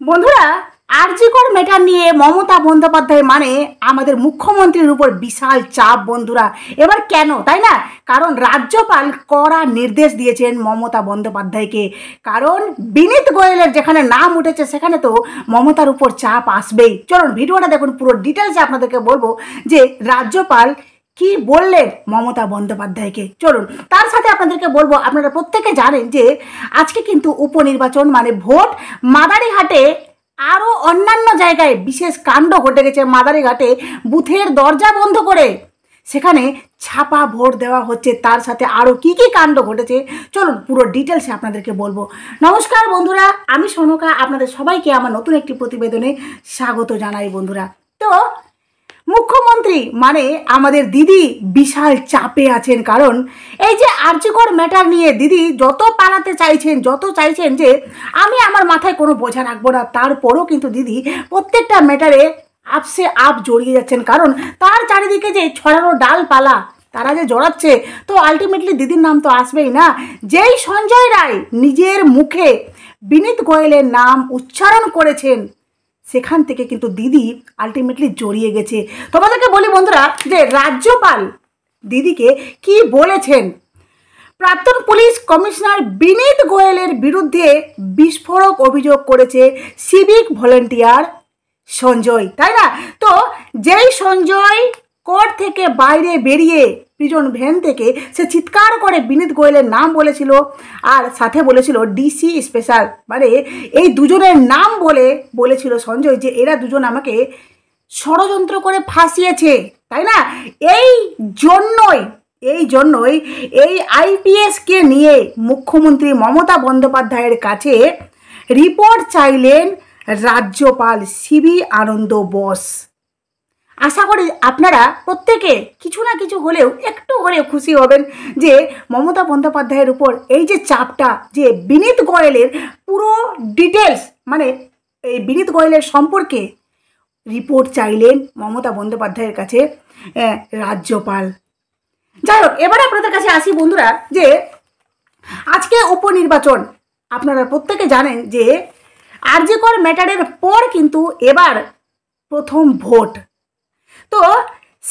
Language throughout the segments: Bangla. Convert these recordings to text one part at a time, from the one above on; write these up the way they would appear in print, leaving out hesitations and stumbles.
বন্ধুরা, আরজিকর ম্যাটার নিয়ে মমতা বন্দ্যোপাধ্যায় মানে আমাদের মুখ্যমন্ত্রীর উপর বিশাল চাপ। বন্ধুরা, এবার কেন, তাই না? কারণ রাজ্যপাল কড়া নির্দেশ দিয়েছেন মমতা বন্দ্যোপাধ্যায়কে। কারণ বিনীত গোয়েলের যেখানে নাম উঠেছে সেখানে তো মমতার উপর চাপ আসবেই। চলুন ভিডিওটা দেখুন, পুরো ডিটেলসে আপনাদেরকে বলবো যে রাজ্যপাল কি বললেন মমতা বন্দ্যোপাধ্যায়কে। চলুন তার সাথে আপনাদেরকে বলবো, আপনারা প্রত্যেকে জানেন যে আজকে কিন্তু উপনির্বাচন মানে ভোট। মাদারিঘাটে আরও অন্যান্য জায়গায় বিশেষ কাণ্ড ঘটে গেছে। মাদারিঘাটে বুথের দরজা বন্ধ করে সেখানে ছাপা ভোট দেওয়া হচ্ছে। তার সাথে আরও কি কি কাণ্ড ঘটেছে চলুন পুরো ডিটেলসে আপনাদেরকে বলবো। নমস্কার বন্ধুরা, আমি সনকা, আপনাদের সবাইকে আমার নতুন একটি প্রতিবেদনে স্বাগত জানাই। বন্ধুরা, তো মুখ্যমন্ত্রী মানে আমাদের দিদি বিশাল চাপে আছেন। কারণ এই যে আরজিকর ম্যাটার নিয়ে দিদি যত পালাতে চাইছেন, যত চাইছেন যে আমি আমার মাথায় কোনো বোঝা রাখবো না, তারপরও কিন্তু দিদি প্রত্যেকটা ম্যাটারে আপসে আপ জড়িয়ে যাচ্ছেন। কারণ তার চারিদিকে যে ছড়ানো ডালপালা তারা যে জড়াচ্ছে, তো আলটিমেটলি দিদির নাম তো আসবেই না। যেই সঞ্জয় রায় নিজের মুখে বিনীত গোয়েলের নাম উচ্চারণ করেছেন, সেখান থেকে কিন্তু দিদি আলটিমেটলি জড়িয়ে গেছে। তোমাদেরকে বলি বন্ধুরা যে রাজ্যপাল দিদিকে কি বলেছেন। প্রাক্তন পুলিশ কমিশনার বিনীত গোয়েলের বিরুদ্ধে বিস্ফোরক অভিযোগ করেছে সিভিক ভলেন্টিয়ার সঞ্জয়, তাই না? তো যেই সঞ্জয় কোর্ট থেকে বাইরে বেরিয়ে প্রিজন ভ্যান থেকে সে চিৎকার করে বিনীত গোয়েলের নাম বলেছিল, আর সাথে বলেছিল ডিসি স্পেশাল, মানে এই দুজনের নাম বলেছিল সঞ্জয় যে এরা দুজন আমাকে ষড়যন্ত্র করে ফাঁসিয়েছে, তাই না? এই জন্যই এই আইপিএসকে নিয়ে মুখ্যমন্ত্রী মমতা বন্দ্যোপাধ্যায়ের কাছে রিপোর্ট চাইলেন রাজ্যপাল সিবি আনন্দ বোস। আশা করি আপনারা প্রত্যেকে কিছু না কিছু হলেও একটু হলেও খুশি হবেন যে মমতা বন্দ্যোপাধ্যায়ের উপর এই যে চাপটা, যে বিনীত গোয়েলের পুরো ডিটেলস মানে এই বিনীত গোয়েলের সম্পর্কে রিপোর্ট চাইলেন মমতা বন্দ্যোপাধ্যায়ের কাছে রাজ্যপাল। যাই হোক, এবার আপনাদের কাছে আসি বন্ধুরা, যে আজকে উপনির্বাচন আপনারা প্রত্যেকে জানেন যে আরজিকর ম্যাটারের পর কিন্তু এবার প্রথম ভোট। তো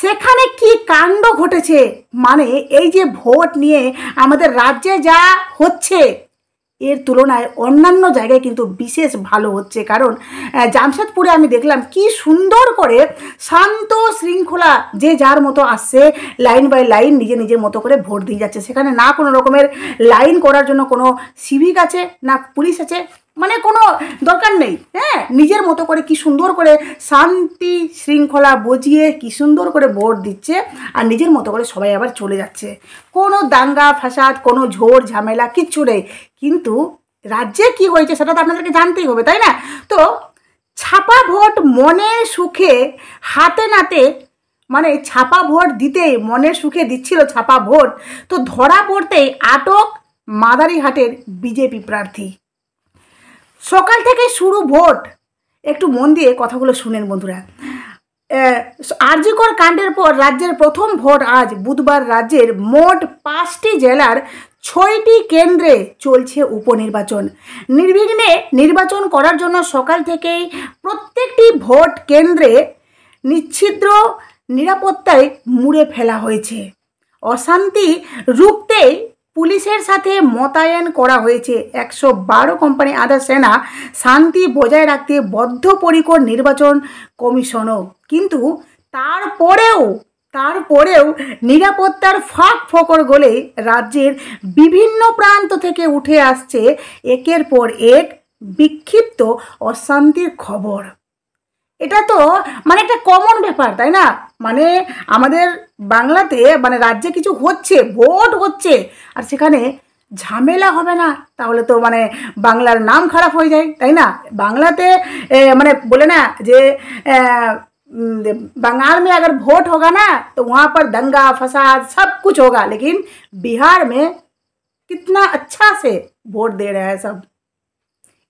সেখানে কি কাণ্ড ঘটেছে, মানে এই যে ভোট নিয়ে আমাদের রাজ্যে যা হচ্ছে এর তুলনায় অন্যান্য জায়গায় কিন্তু বিশেষ ভালো হচ্ছে। কারণ জামশেদপুরে আমি দেখলাম কি সুন্দর করে শান্ত শৃঙ্খলা, যে যার মতো আসছে লাইন বাই লাইন নিজের মতো করে ভোট দিয়ে যাচ্ছে। সেখানে না কোনো রকমের লাইন করার জন্য কোনো সিভিক আছে, না পুলিশ আছে, মানে কোনো দরকার নেই। হ্যাঁ, নিজের মতো করে কি সুন্দর করে শান্তি শৃঙ্খলা বজিয়ে কি সুন্দর করে ভোট দিচ্ছে, আর নিজের মতো করে সবাই আবার চলে যাচ্ছে। কোনো দাঙ্গা ফাসাদ, কোনো ঝোড় ঝামেলা কিচ্ছু নেই। কিন্তু রাজ্যে কি হয়েছে সেটা তো আপনাদেরকে জানতেই হবে, তাই না? তো ছাপা ভোট মনের সুখে হাতে নাতে, মানে ছাপা ভোট দিতেই মনের সুখে দিচ্ছিল ছাপা ভোট, তো ধরা পড়তেই আটক মাদারিঘাটের বিজেপি প্রার্থী। সকাল থেকে শুরু ভোট। একটু মন দিয়ে কথাগুলো শুনেন বন্ধুরা। আরজিকর কাণ্ডের পর রাজ্যের প্রথম ভোট আজ বুধবার। রাজ্যের মোট 5টি জেলার 6টি কেন্দ্রে চলছে উপনির্বাচন। নির্বিঘ্নে নির্বাচন করার জন্য সকাল থেকেই প্রত্যেকটি ভোট কেন্দ্রে নিচ্ছিদ্র নিরাপত্তায় মুড়ে ফেলা হয়েছে। অশান্তি রুখতেই পুলিশের সাথে মোতায়েন করা হয়েছে 112 কোম্পানি আধা সেনা। শান্তি বজায় রাখতে বদ্ধপরিকর নির্বাচন কমিশনও। কিন্তু তারপরেও নিরাপত্তার ফাঁক ফোকর গলে রাজ্যের বিভিন্ন প্রান্ত থেকে উঠে আসছে একের পর এক বিক্ষিপ্ত অশান্তির খবর। এটা তো মানে একটা কমন ব্যাপার, তাই না? মানে আমাদের বাংলাতে মানে রাজ্যে কিছু হচ্ছে, ভোট হচ্ছে, আর সেখানে ঝামেলা হবে না, তাহলে তো মানে বাংলার নাম খারাপ হয়ে যায়, তাই না? বাংলাতে মানে বলে না যে बंगाल में अगर वोट होगा ना तो वहाँ पर दंगा फसाद सब कुछ होगा, लेकिन बिहार में कितना अच्छा से वोट दे रहा है सब।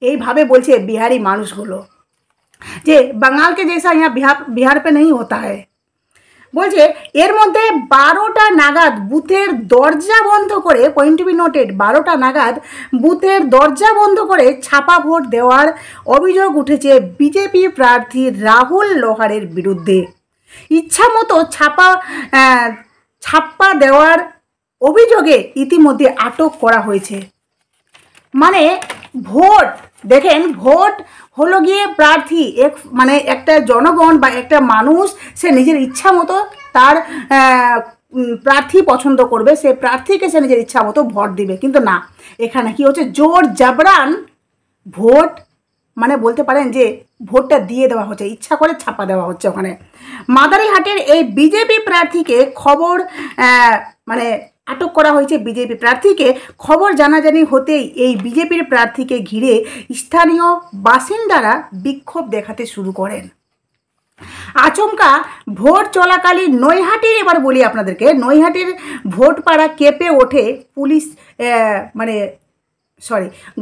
এইভাবে বলছে বিহারি মানুষগুলো যে बंगाल के जैसा यहाँ बिहार पे नहीं होता है। বলছে এর মধ্যে 12টা নাগাদ বুথের দরজা বন্ধ করে, পয়েন্ট টু বি নোটেড, 12টা নাগাদ বুথের দরজা বন্ধ করে ছাপা ভোট দেওয়ার অভিযোগ উঠেছে বিজেপি প্রার্থী রাহুল লোহারের বিরুদ্ধে। ইচ্ছামতো ছাপ্পা দেওয়ার অভিযোগে ইতিমধ্যে আটক করা হয়েছে। মানে ভোট দেখেন, ভোট হলো গিয়ে প্রার্থী মানে একটা জনগণ বা একটা মানুষ সে নিজের ইচ্ছা মতো তার প্রার্থী পছন্দ করবে, সে প্রার্থীকে সে নিজের ইচ্ছা মতো ভোট দিবে। কিন্তু না, এখানে কি হচ্ছে, জোর জাবরান ভোট, মানে বলতে পারেন যে ভোটটা দিয়ে দেওয়া হচ্ছে, ইচ্ছা করে ছাপা দেওয়া হচ্ছে ওখানে। মাদারিহাটের এই বিজেপি প্রার্থীকে মানে আটক করা হয়েছে। বিজেপি প্রার্থীকে খবর জানাজানি হতেই এই বিজেপির প্রার্থীকে ঘিরে স্থানীয় বাসিন্দারা বিক্ষোভ দেখাতে শুরু করেন। আচমকা ভোট চলাকালীন নৈহাটির, এবার বলি আপনাদেরকে, নৈহাটির ভোটপাড়া কেঁপে ওঠে পুলিশ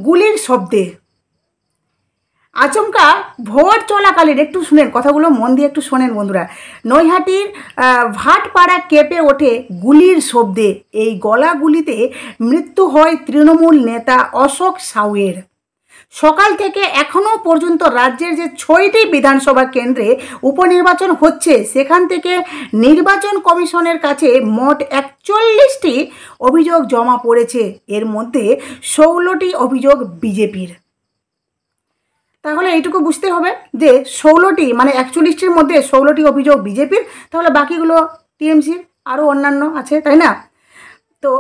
গুলির শব্দে। আচমকা ভোট চলাকালীন, একটু শুনেন কথাগুলো, মন দিয়ে একটু শোনেন বন্ধুরা। নৈহাটির ভাটপাড়া কেঁপে ওঠে গুলির শব্দে। এই গলাগুলিতে মৃত্যু হয় তৃণমূল নেতা অশোক সাউয়ের। সকাল থেকে এখনও পর্যন্ত রাজ্যের যে 6টি বিধানসভা কেন্দ্রে উপনির্বাচন হচ্ছে, সেখান থেকে নির্বাচন কমিশনের কাছে মোট 41টি অভিযোগ জমা পড়েছে। এর মধ্যে 16টি অভিযোগ বিজেপির। তাহলে এইটুকু বুঝতে হবে যে 16টি, মানে 41টির মধ্যে 16টি অভিযোগ বিজেপির, তাহলে বাকিগুলো টিএমসির, আরও অন্যান্য আছে, তাই না? তো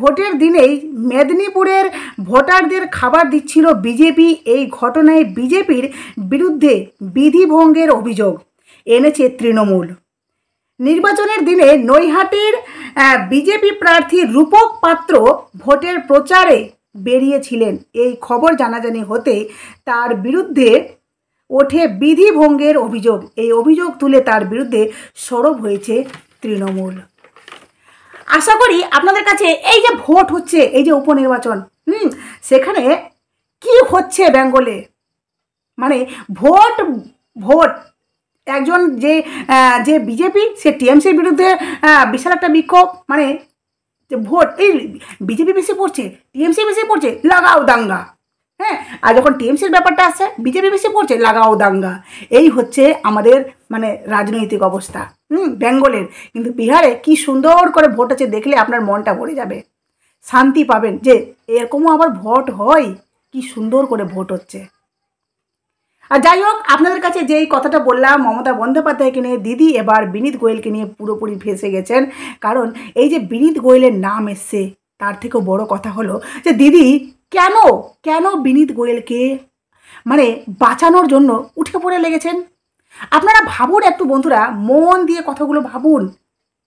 ভোটের দিনেই মেদিনীপুরের ভোটারদের খাবার দিচ্ছিল বিজেপি। এই ঘটনায় বিজেপির বিরুদ্ধে বিধিভঙ্গের অভিযোগ এনেছে তৃণমূল। নির্বাচনের দিনে নৈহাটির বিজেপি প্রার্থী রূপক পাত্র ভোটের প্রচারে বেরিয়েছিলেন। এই খবর জানাজানি হতে তার বিরুদ্ধে ওঠে বিধিভঙ্গের অভিযোগ। এই অভিযোগ তুলে তার বিরুদ্ধে সরব হয়েছে তৃণমূল। আশা করি আপনাদের কাছে এই যে ভোট হচ্ছে, এই যে উপনির্বাচন, সেখানে কি হচ্ছে বেঙ্গলে, মানে ভোট একজন যে বিজেপি, সে টিএমসির বিরুদ্ধে বিশাল একটা বিক্ষোভ, মানে যে ভোট, এই বিজেপি বেশি পড়ছে, টিএমসি বেশি পড়ছে, লাগাও দাঙ্গা। হ্যাঁ, আর যখন টিএমসির ব্যাপারটা আসে, বিজেপি বেশি পড়ছে, লাগাও দাঙ্গা। এই হচ্ছে আমাদের মানে রাজনৈতিক অবস্থা বেঙ্গলের। কিন্তু বিহারে কি সুন্দর করে ভোট হচ্ছে, দেখলে আপনার মনটা ভরে যাবে, শান্তি পাবেন যে এরকমও আবার ভোট হয়, কি সুন্দর করে ভোট হচ্ছে। আর যাই হোক, আপনাদের কাছে যেই কথাটা বললাম মমতা বন্দ্যোপাধ্যায়কে নিয়ে, দিদি এবার বিনীত গোয়েলকে নিয়ে পুরোপুরি ফেঁসে গেছেন। কারণ এই যে বিনীত গোয়েলের নাম এসছে, তার থেকেও বড় কথা হলো যে দিদি কেন বিনীত গোয়েলকে মানে বাঁচানোর জন্য উঠে পড়ে লেগেছেন। আপনারা ভাবুন একটু বন্ধুরা, মন দিয়ে কথাগুলো ভাবুন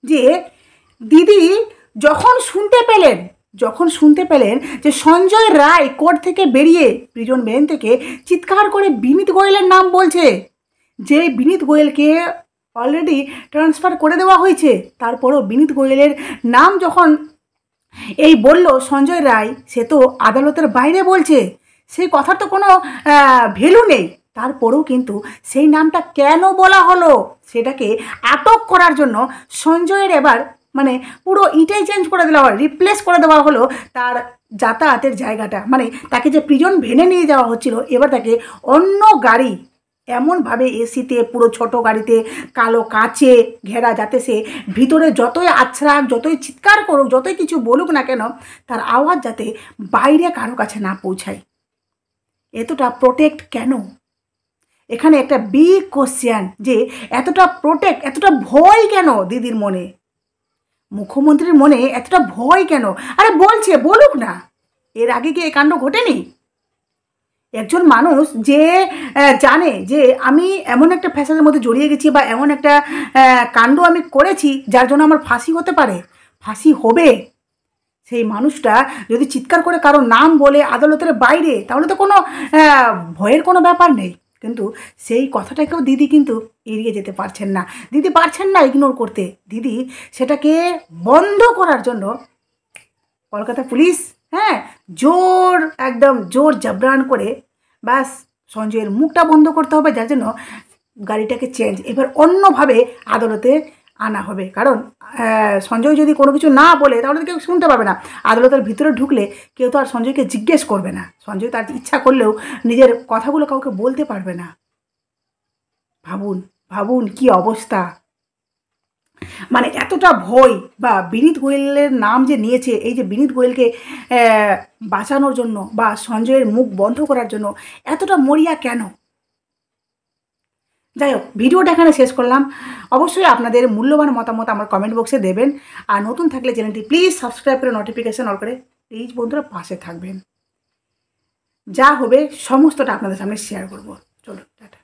যে দিদি যখন শুনতে পেলেন যে সঞ্জয় রায় কোর্ট থেকে বেরিয়ে প্রিজন ভ্যান থেকে চিৎকার করে বিনীত গোয়েলের নাম বলছে, যে বিনীত গোয়েলকে অলরেডি ট্রান্সফার করে দেওয়া হয়েছে, তারপরও বিনীত গোয়েলের নাম যখন এই বলল সঞ্জয় রায়, সে তো আদালতের বাইরে বলছে, সেই কথার তো কোনো ভ্যালু নেই। তারপরেও কিন্তু সেই নামটা কেন বলা হলো, সেটাকে আটক করার জন্য সঞ্জয়ের এবার মানে পুরো ইটাই চেঞ্জ করে দেওয়া হলো, রিপ্লেস করে দেওয়া হলো তার যাতায়াতের জায়গাটা। মানে তাকে যে প্রিজন ভ্যানে নিয়ে যাওয়া হচ্ছিল, এবার তাকে অন্য গাড়ি, এমনভাবে এসিতে, পুরো ছোট গাড়িতে কালো কাচে ঘেরা, যাতে সে ভিতরে যতই আছড়াক, যতই চিৎকার করুক, যতই কিছু বলুক না কেন, তার আওয়াজ যাতে বাইরে কারো কাছে না পৌঁছায়। এতটা প্রোটেক্ট কেন? এখানে একটা বিগ কোশ্চেন, যে এতটা ভয় কেন দিদির মনে, মুখ্যমন্ত্রীর মনে এতটা ভয় কেন? আরে বলুক না, এর আগে কি এই কাণ্ড ঘটেনি? একজন মানুষ যে জানে যে আমি এমন একটা ফ্যাশনের মধ্যে জড়িয়ে গেছি, বা এমন একটা কাণ্ড আমি করেছি যার জন্য আমার ফাঁসি হতে পারে, ফাঁসি হবে, সেই মানুষটা যদি চিৎকার করে কারো নাম বলে আদালতের বাইরে, তাহলে তো কোনো ভয়ের কোনো ব্যাপার নেই। কিন্তু সেই কথাটাকেও দিদি কিন্তু এড়িয়ে যেতে পারছেন না, ইগনোর করতে। দিদি সেটাকে বন্ধ করার জন্য কলকাতা পুলিশ একদম জোর জাবরান করে ব্যাস সঞ্জয়ের মুখটা বন্ধ করতে হবে, যার জন্য গাড়িটাকে চেঞ্জ, এবার অন্যভাবে আদালতে আনা হবে। কারণ সঞ্জয় যদি কোনো কিছু না বলে তাহলে তো কেউ শুনতে পাবে না। আদালতের ভিতরে ঢুকলে কেউ তো আর সঞ্জয়কে জিজ্ঞেস করবে না, সঞ্জয় তার ইচ্ছা করলেও নিজের কথাগুলো কাউকে বলতে পারবে না। ভাবুন ভাবুন কি অবস্থা, মানে এতটা ভয়। বা বিনীত গোয়েলের নাম যে নিয়েছে, এই যে বিনীত গোয়েলকে বাঁচানোর জন্য বা সঞ্জয়ের মুখ বন্ধ করার জন্য এতটা মরিয়া কেন? যাই হোক, ভিডিওটা এখানে শেষ করলাম। অবশ্যই আপনাদের মূল্যবান মতামত আমার কমেন্ট বক্সে দেবেন। আর নতুন থাকলে চ্যানেলটি প্লিজ সাবস্ক্রাইব করে নোটিফিকেশান অন করে প্লিজ বন্ধুরা পাশে থাকবেন। যা হবে সমস্তটা আপনাদের সামনে শেয়ার করব। চলো টাটা।